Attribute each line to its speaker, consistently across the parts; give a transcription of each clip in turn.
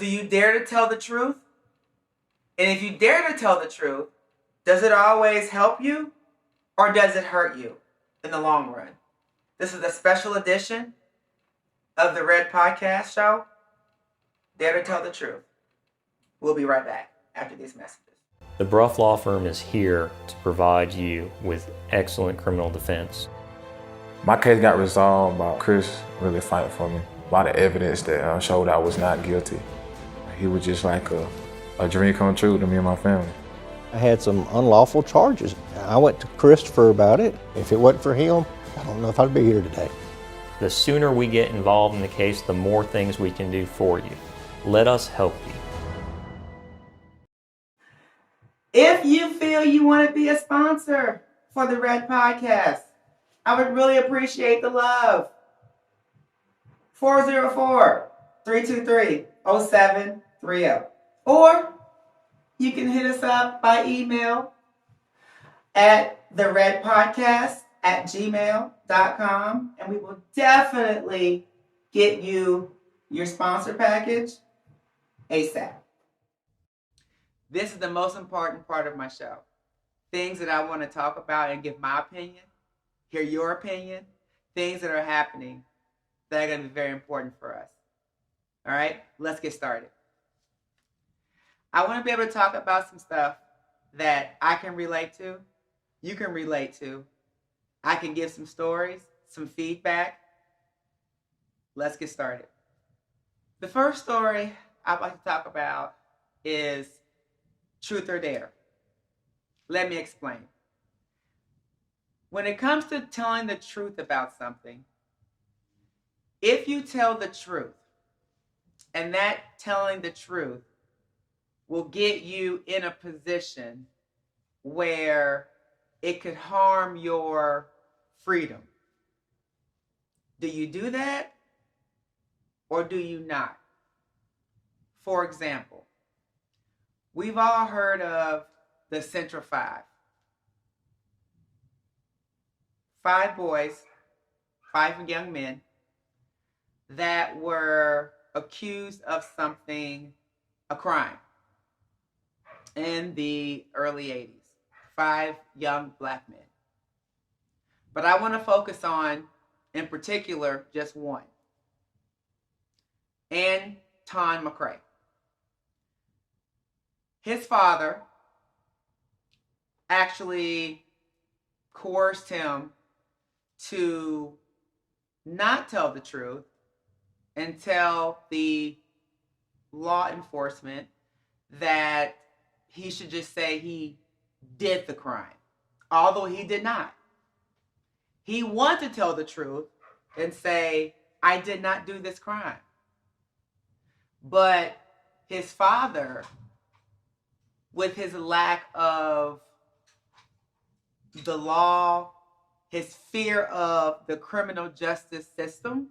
Speaker 1: you dare to tell the truth? And if you dare to tell the truth, does it always help you or does it hurt you in the long run? This is a special edition of the REDD podcast show, Dare to Tell the Truth. We'll be right back after these messages.
Speaker 2: The Brough Law Firm is here to provide you with excellent criminal defense.
Speaker 3: My case got resolved by Chris really fighting for me. A lot of evidence that showed I was not guilty. He was just like a dream come true to me and my family.
Speaker 4: I had some unlawful charges. I went to Christopher about it. If it wasn't for him, I don't know if I'd be here today.
Speaker 2: The sooner we get involved in the case, the more things we can do for you. Let us help you.
Speaker 1: If you feel you want to be a sponsor for the REDD podcast, I would really appreciate the love. 404-323-0730. Or you can hit us up by email at thereddpodcast@gmail.com, and we will definitely get you your sponsor package ASAP. This is the most important part of my show. Things that I want to talk about and give my opinion, hear your opinion, things that are happening that are going to be very important for us. All right, let's get started. I want to be able to talk about some stuff that I can relate to, you can relate to. I can give some stories, some feedback. Let's get started. The first story I'd like to talk about is truth or dare. Let me explain. When it comes to telling the truth about something, if you tell the truth, and that telling the truth will get you in a position where it could harm your freedom. Do you do that or do you not? For example, we've all heard of the Central Five. 5 boys, 5 young men that were accused of something, a crime, in the early 80s. 5 young black men. But I want to focus on, in particular, just one. Anton McCrae. His father actually coerced him to not tell the truth and tell the law enforcement that he should just say he did the crime, although he did not. He wanted to tell the truth and say, I did not do this crime. But his father, with his lack of the law, his fear of the criminal justice system,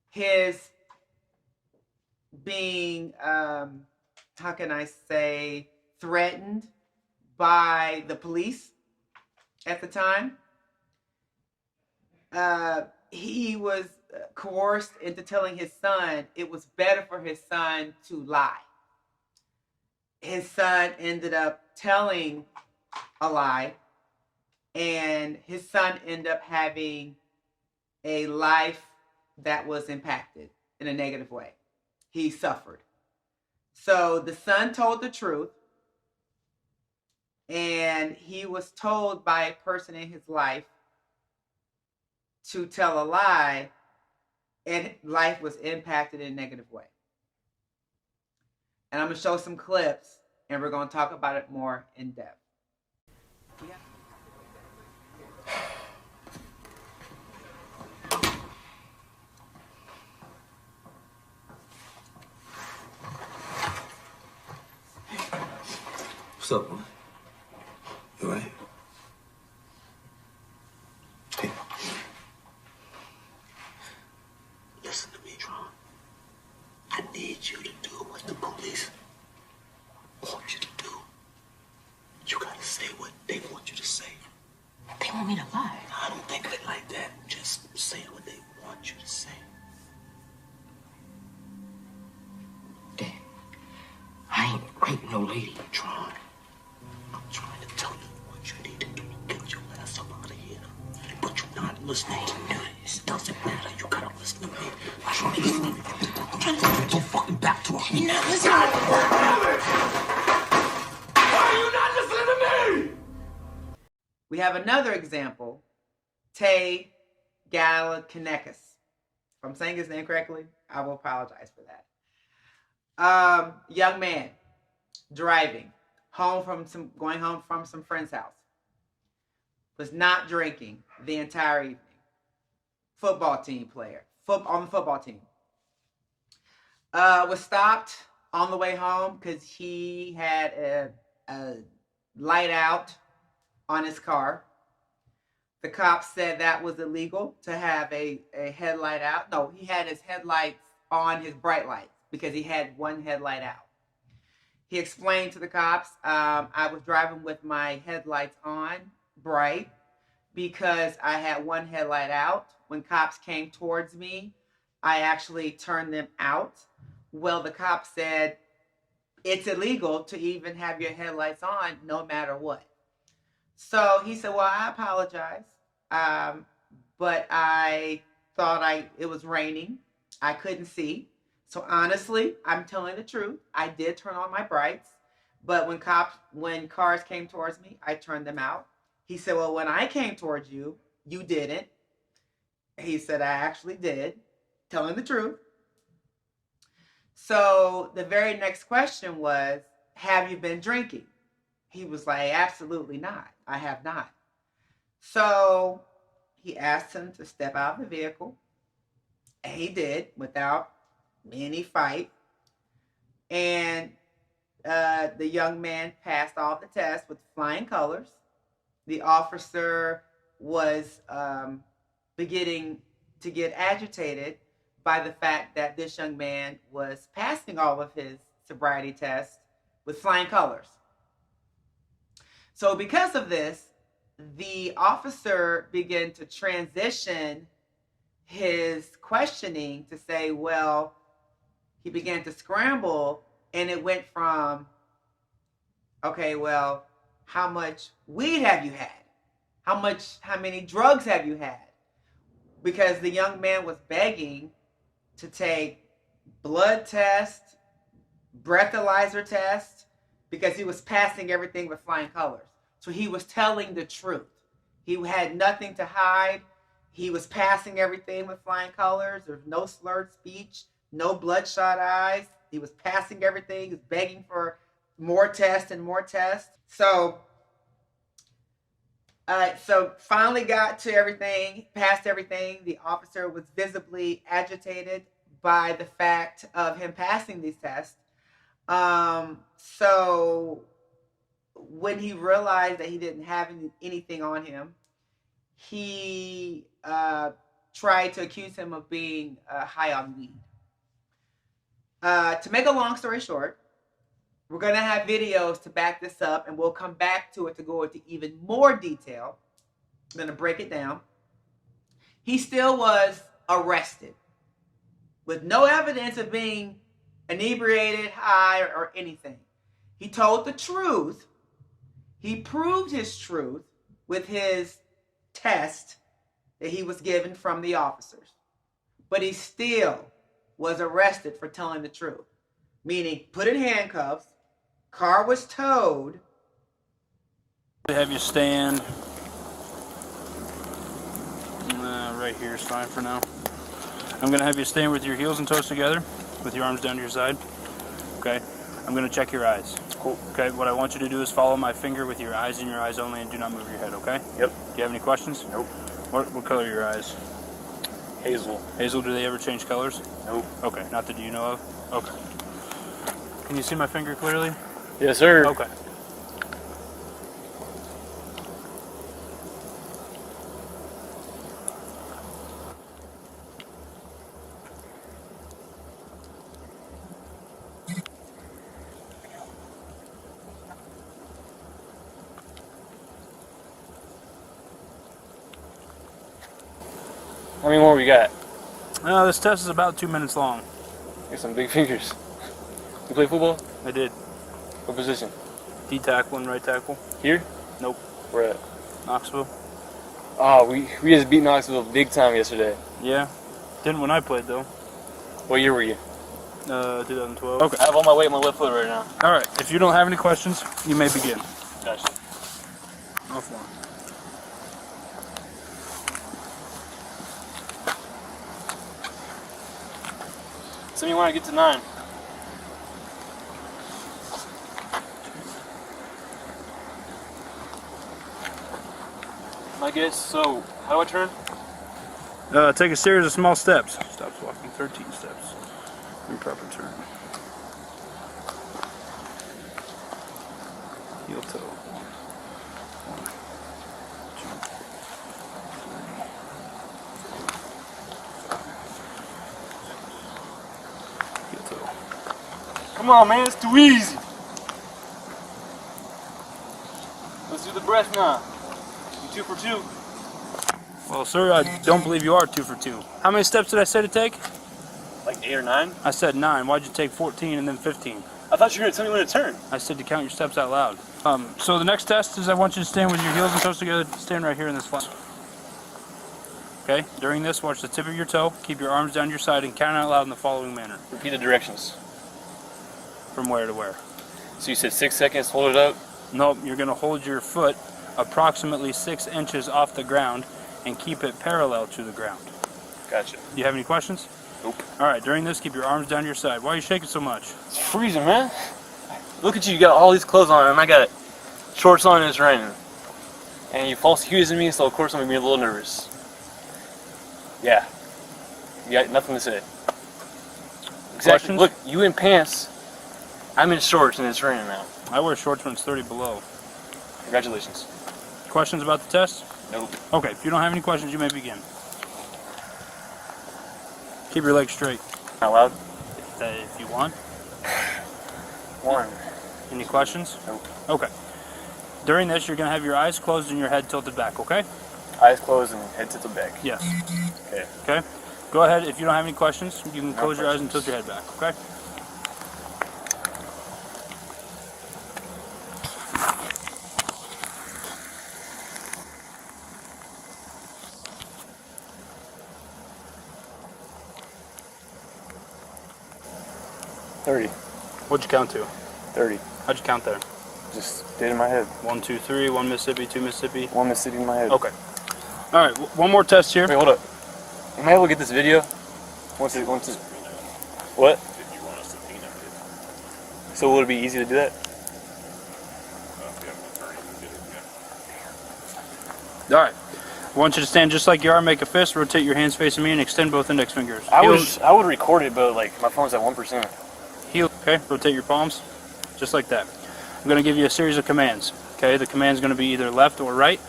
Speaker 1: his being, how can I say, threatened by the police at the time, he was coerced into telling his son it was better for his son to lie. His son ended up telling a lie, and his son ended up having a life that was impacted in a negative way. He suffered. So the son told the truth, and he was told by a person in his life to tell a lie, and life was impacted in a negative way. And I'm going to show some clips, and we're going to talk about it more in depth. Yeah.
Speaker 5: What's up, boy? You all right? Hey. Listen to me, Tron. I need you to do what the police want you to do. You gotta say what they want you to say.
Speaker 6: They want me to lie.
Speaker 5: I don't think of it like that. Just say what they want you to say. listening to me. It doesn't matter. You gotta listen to me. I'm trying to listen to me. I'm trying to get your fucking back to him. You're not listening.
Speaker 1: Why are you not listening to me? We have another example. Tay Galakanekis. If I'm saying his name correctly, I will apologize for that. Young man driving going home from some friend's house. Was not drinking the entire evening. Football team player, on the football team. Was stopped on the way home because he had a light out on his car. The cops said that was illegal to have a headlight out. No, he had his headlights on, his bright lights, because he had one headlight out. He explained to the cops, I was driving with my headlights on, bright, because I had one headlight out. When cops came towards me, I actually turned them out. Well, the cop said, it's illegal to even have your headlights on no matter what. So he said, well, I apologize, but I thought it was raining. I couldn't see. So honestly, I'm telling the truth. I did turn on my brights, but when cars came towards me, I turned them out. He said, well, when I came towards you, you didn't. He said, I actually did, telling the truth. So the very next question was, have you been drinking? He was like, absolutely not. I have not. So he asked him to step out of the vehicle. And he did, without any fight. And the young man passed all the tests with flying colors. The officer was beginning to get agitated by the fact that this young man was passing all of his sobriety tests with flying colors. So because of this, the officer began to transition his questioning to say, well, he began to scramble, and it went from, okay, well, how much weed have you had? How many drugs have you had? Because the young man was begging to take blood test, breathalyzer test, because he was passing everything with flying colors. So he was telling the truth. He had nothing to hide. He was passing everything with flying colors. There's no slurred speech, no bloodshot eyes. He was passing everything. He was begging for more tests and more tests. So finally got to everything, passed everything. The officer was visibly agitated by the fact of him passing these tests. So when he realized that he didn't have anything on him, he tried to accuse him of being high on weed. To make a long story short, we're going to have videos to back this up, and we'll come back to it to go into even more detail. I'm going to break it down. He still was arrested with no evidence of being inebriated, high, or anything. He told the truth. He proved his truth with his test that he was given from the officers. But he still was arrested for telling the truth, meaning put in handcuffs, car was towed.
Speaker 7: Have you stand right here is fine for now. I'm going to have you stand with your heels and toes together, with your arms down to your side. Okay? I'm going to check your eyes. Cool. Okay, what I want you to do is follow my finger with your eyes and your eyes only, and do not move your head, okay?
Speaker 8: Yep.
Speaker 7: Do you have any questions?
Speaker 8: Nope.
Speaker 7: What color are your eyes?
Speaker 8: Hazel.
Speaker 7: Hazel, do they ever change colors?
Speaker 8: Nope.
Speaker 7: Okay, not that you know of? Okay. Can you see my finger clearly?
Speaker 8: Yes, sir.
Speaker 7: Okay.
Speaker 8: How many more we got?
Speaker 7: This test is about 2 minutes long.
Speaker 8: Got some big fingers. You play football?
Speaker 7: I did.
Speaker 8: What position?
Speaker 7: D tackle and right tackle.
Speaker 8: Here?
Speaker 7: Nope.
Speaker 8: Where at?
Speaker 7: Knoxville.
Speaker 8: Oh, we just beat Knoxville big time yesterday.
Speaker 7: Yeah. Didn't when I played, though.
Speaker 8: What year were you?
Speaker 7: 2012. Okay.
Speaker 8: I have all my weight on my left foot right now.
Speaker 7: All right. If you don't have any questions, you may begin.
Speaker 8: Gotcha.
Speaker 7: Offline.
Speaker 8: So you want to get to 9? I guess. So, how do I turn?
Speaker 7: Take a series of small steps. Stops walking 13 steps. Improper turn. Heel toe. 1, 2, 3, 4, 5, 6. Heel toe.
Speaker 8: Come on, man. It's too easy. Let's do the breath now. You 2 for 2.
Speaker 7: Well, sir, I don't believe you are 2 for 2. How many steps did I say to take?
Speaker 8: Like 8 or 9?
Speaker 7: I said 9. Why'd you take 14 and then 15?
Speaker 8: I thought you were going to tell me when to turn.
Speaker 7: I said to count your steps out loud. So the next test is I want you to stand with your heels and toes together. Stand right here in this flat. Okay? During this, watch the tip of your toe. Keep your arms down your side and count out loud in the following manner.
Speaker 8: Repeat the directions.
Speaker 7: From where to where?
Speaker 8: So you said 6 seconds, hold it up.
Speaker 7: Nope, you're going to hold your foot approximately 6 inches off the ground and keep it parallel to the ground.
Speaker 8: Gotcha.
Speaker 7: Do you have any questions?
Speaker 8: Nope.
Speaker 7: Alright, during this, keep your arms down your side. Why are you shaking so much?
Speaker 8: It's freezing, man. Look at you, you got all these clothes on and I got shorts on and it's raining. And you false accusing me, so of course I'm going to be a little nervous. Yeah. You got nothing to say. Exactly.
Speaker 7: Questions?
Speaker 8: Look, you in pants, I'm in shorts and it's raining now.
Speaker 7: I wear shorts when it's 30 below.
Speaker 8: Congratulations.
Speaker 7: Questions about the test?
Speaker 8: Nope.
Speaker 7: Okay, if you don't have any questions, you may begin. Keep your legs straight.
Speaker 8: Out loud?
Speaker 7: If you want.
Speaker 8: 1.
Speaker 7: Any questions?
Speaker 8: Nope.
Speaker 7: Okay. During this, you're going to have your eyes closed and your head tilted back, okay?
Speaker 8: Eyes closed and head tilted back.
Speaker 7: Yes.
Speaker 8: Okay.
Speaker 7: Okay? Go ahead. If you don't have any questions, you can close your eyes and tilt your head back, okay? What'd you count to?
Speaker 8: 30.
Speaker 7: How'd you count there?
Speaker 8: Just did in my head.
Speaker 7: 1, 2, 3, 1 Mississippi, 2 Mississippi.
Speaker 8: 1 Mississippi in my head.
Speaker 7: Okay. All right, one more test here.
Speaker 8: Wait, hold up. Am I able to get this video? Once it, what? So would it be easy to do that?
Speaker 7: All right. I want you to stand just like you are, make a fist, rotate your hands facing me, and extend both index fingers.
Speaker 8: I would record it, but like my phone's at 1%.
Speaker 7: Heel, okay? Rotate your palms, just like that. I'm going to give you a series of commands, okay? The command's going to be either left or right,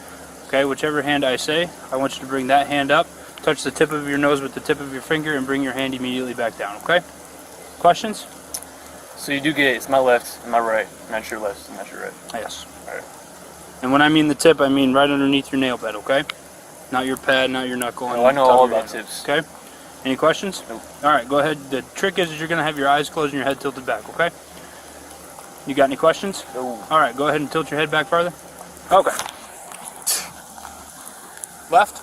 Speaker 7: okay? Whichever hand I say, I want you to bring that hand up, touch the tip of your nose with the tip of your finger, and bring your hand immediately back down, okay? Questions?
Speaker 8: So you do get it. It's my left and my right, not your left and not your right.
Speaker 7: Yes.
Speaker 8: All right.
Speaker 7: And when I mean the tip, I mean right underneath your nail bed, okay? Not your pad, not your knuckle.
Speaker 8: Oh, I know all about tips.
Speaker 7: Okay? Any questions?
Speaker 8: Nope.
Speaker 7: All right, go ahead. The trick is you're going to have your eyes closed and your head tilted back, okay? You got any questions?
Speaker 8: No.
Speaker 7: All right, go ahead and tilt your head back farther. Okay. Left.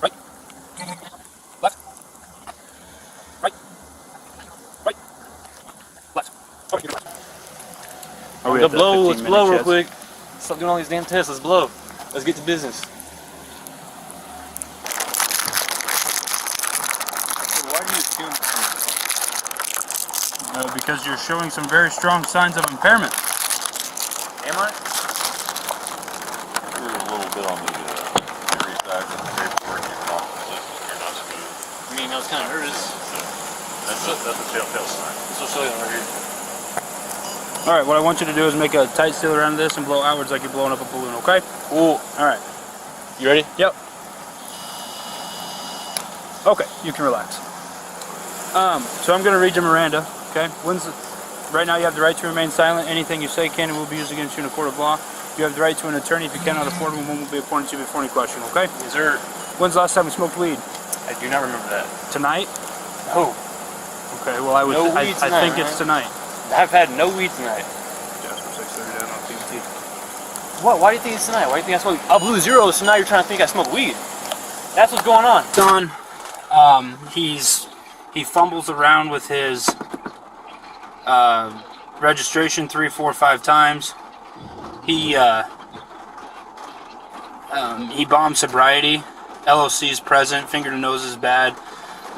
Speaker 7: Right. Left. Right. Right. Left. Oh, you're left. Are we at the
Speaker 8: Let's
Speaker 7: 15
Speaker 8: blow real
Speaker 7: minutes yet?
Speaker 8: quick. Stop doing all these damn tests. Let's blow. Let's get to business. Why do you assume?
Speaker 7: Because you're showing some very strong signs of impairment.
Speaker 8: Am I?
Speaker 9: You're a little bit on the theory side of the paperwork. You're not smooth.
Speaker 8: I mean, I was kind of nervous.
Speaker 9: That's a telltale sign.
Speaker 8: This will show you right here.
Speaker 7: All right, what I want you to do is make a tight seal around this and blow outwards like you're blowing up a balloon, okay?
Speaker 8: Cool.
Speaker 7: All right.
Speaker 8: You ready?
Speaker 7: Yep. Okay, you can relax. So I'm going to read you Miranda, okay? Right now you have the right to remain silent. Anything you say can and will be used against you in a court of law. You have the right to an attorney. If you cannot afford one, one will be appointed to you before any question, okay?
Speaker 8: Yes, sir.
Speaker 7: When's the last time we smoked weed?
Speaker 8: I do not remember that.
Speaker 7: Tonight?
Speaker 8: No.
Speaker 7: Okay, well I
Speaker 8: weed tonight,
Speaker 7: think it's tonight.
Speaker 8: I've had no weed tonight.
Speaker 7: Jasper 630 down on PBT.
Speaker 8: What? Why do you think it's tonight? Why do you think I smoke? I blew zeros, so now you're trying to think I smoke weed. That's what's going on.
Speaker 7: Don, he fumbles around with his registration 3, 4, 5 times. He bombed sobriety. LOC is present. Finger to nose is bad.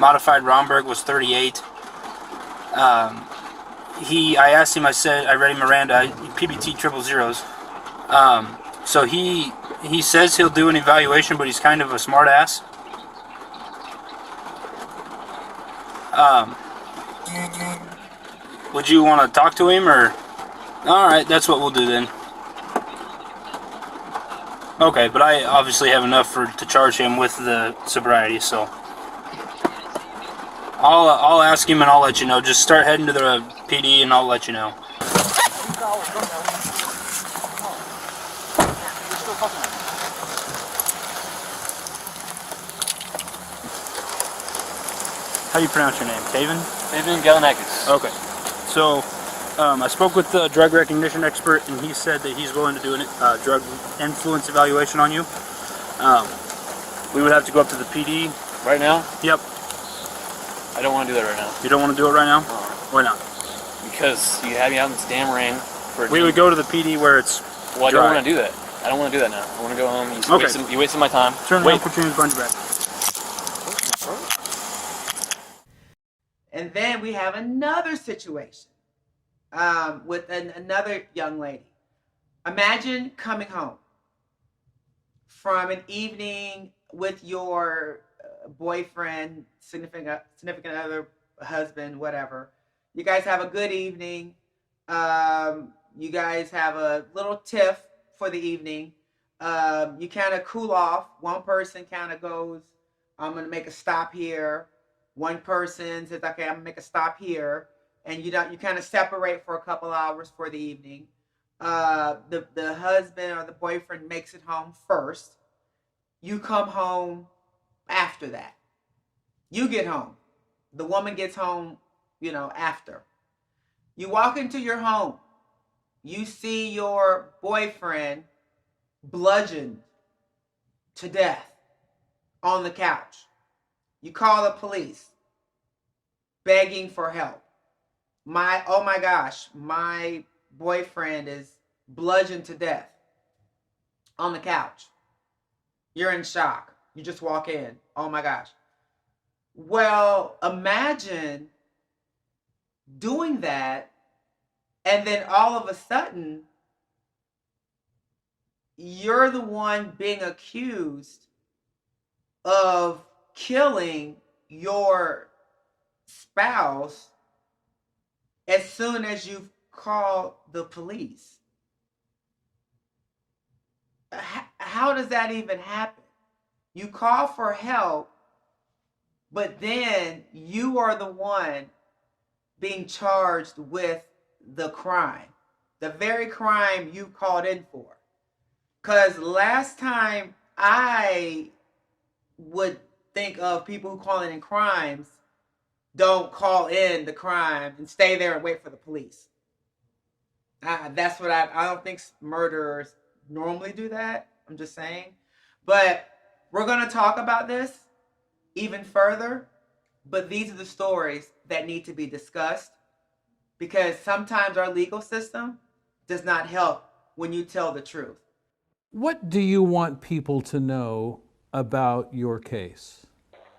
Speaker 7: Modified Romberg was 38. I asked him. I read him Miranda. PBT 000. So he says he'll do an evaluation, but he's kind of a smart ass. Would you want to talk to him, or? All right, that's what we'll do then. Okay, but I obviously have enough to charge him with the sobriety, so I'll ask him and I'll let you know. Just start heading to the PD and I'll let you know. How do you pronounce your name? Taven?
Speaker 8: Taven Galanakis.
Speaker 7: Okay. So, I spoke with the drug recognition expert, and he said that he's willing to do a drug influence evaluation on you. We would have to go up to the PD.
Speaker 8: Right now?
Speaker 7: Yep.
Speaker 8: I don't want to do that right now.
Speaker 7: You don't want to do it right now? Why not?
Speaker 8: Because you have me out in this damn rain.
Speaker 7: We would go to the PD where it's
Speaker 8: Well, I
Speaker 7: dry.
Speaker 8: don't want to do that. I don't want to do that now. I want to go home. You wasted my time.
Speaker 7: Turn around, put your hands behind your back.
Speaker 1: And then we have another situation with another young lady. Imagine coming home from an evening with your boyfriend, significant other, husband, whatever. You guys have a good evening. You guys have a little tiff for the evening. You kind of cool off. One person kind of goes, I'm going to make a stop here. One person says, okay, I'm going to make a stop here. And you kind of separate for a couple hours for the evening. The husband or the boyfriend makes it home first. You come home after that. You get home. The woman gets home, after. You walk into your home. You see your boyfriend bludgeoned to death on the couch. You call the police, begging for help. Oh my gosh, my boyfriend is bludgeoned to death on the couch. You're in shock. You just walk in. Oh my gosh. Well, imagine doing that, and then all of a sudden, you're the one being accused of killing your spouse as soon as you've called the police. How does that even happen? You call for help, but then you are the one being charged with the crime, the very crime you called in for. Because last time I would think of people who call in crimes don't call in the crime and stay there and wait for the police. That's what I don't think murderers normally do that. I'm just saying. But we're going to talk about this even further. But these are the stories that need to be discussed, because sometimes our legal system does not help when you tell the truth.
Speaker 10: What do you want people to know about your case?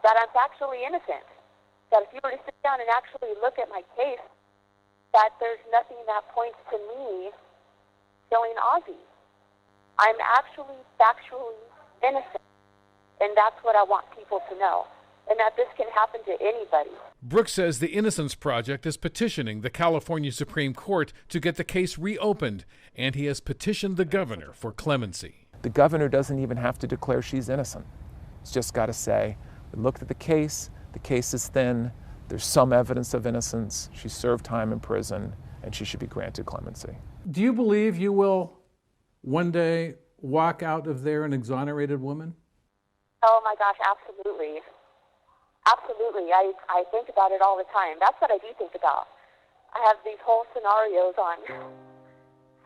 Speaker 6: That I'm factually innocent. That if you were to sit down and actually look at my case, that there's nothing that points to me killing Ozzy. I'm actually factually innocent. And that's what I want people to know. And that this can happen to anybody.
Speaker 10: Brooks says the Innocence Project is petitioning the California Supreme Court to get the case reopened, and he has petitioned the governor for clemency.
Speaker 11: The governor doesn't even have to declare she's innocent. He's just got to say, we looked at the case is thin, there's some evidence of innocence, she served time in prison, and she should be granted clemency.
Speaker 10: Do you believe you will one day walk out of there an exonerated woman?
Speaker 6: Oh my gosh, absolutely. Absolutely. I think about it all the time. That's what I do think about. I have these whole scenarios on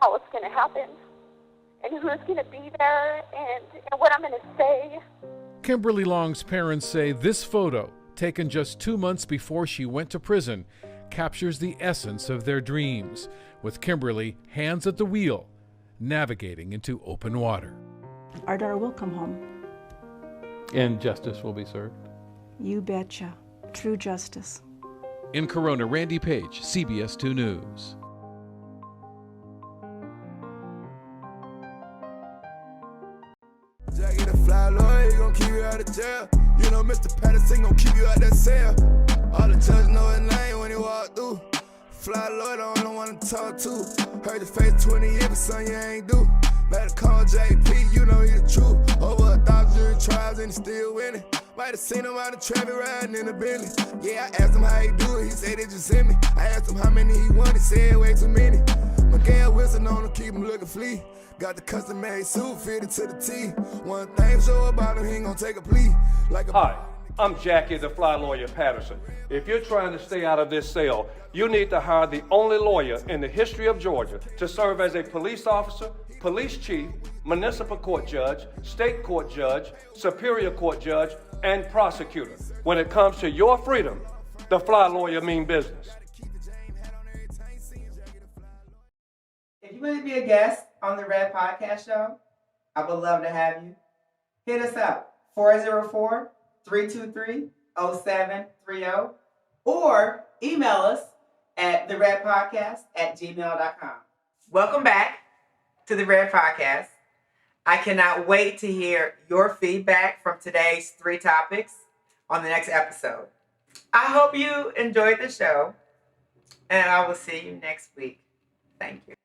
Speaker 6: how it's going to happen. and who's going to be there and what I'm going to say.
Speaker 10: Kimberly Long's parents say this photo, taken just 2 months before she went to prison, captures the essence of their dreams, with Kimberly hands at the wheel, navigating into open water.
Speaker 12: Our daughter will come home.
Speaker 13: And justice will be served.
Speaker 12: You betcha. True justice.
Speaker 10: In Corona, Randy Page, CBS 2 News.
Speaker 14: Jack get a fly lawyer, he gon' keep you out of jail. You know Mr. Patterson gon' keep you out that cell. All the judges know his name when he walk through. Fly lawyer, the only one to talk to. Heard your face 20 years, but son, you ain't do. Better call JP, you know he the truth. Over 1,000 jury trials and he still winning. Might have seen him out of traffic riding in a Bentley. Yeah, I asked him how he do it, he said it just sent me. I asked him how many he won, he said way too many. Miguel Wilson on him, keep him looking flea. Got the custom made suit fitted to the T. One thing sure about him, he ain't gonna take a plea. Like a
Speaker 15: Hi, I'm Jackie, the fly lawyer Patterson. If you're trying to stay out of this cell, you need to hire the only lawyer in the history of Georgia to serve as a police officer, police chief, municipal court judge, state court judge, superior court judge, and prosecutor. When it comes to your freedom, the fly lawyer mean business.
Speaker 1: If you want to be a guest on the REDD Podcast Show, I would love to have you. Hit us up, 404-323-0730, or email us at thereddpodcast@gmail.com. Welcome back to the REDD Podcast. I cannot wait to hear your feedback from today's 3 topics on the next episode. I hope you enjoyed the show, and I will see you next week. Thank you.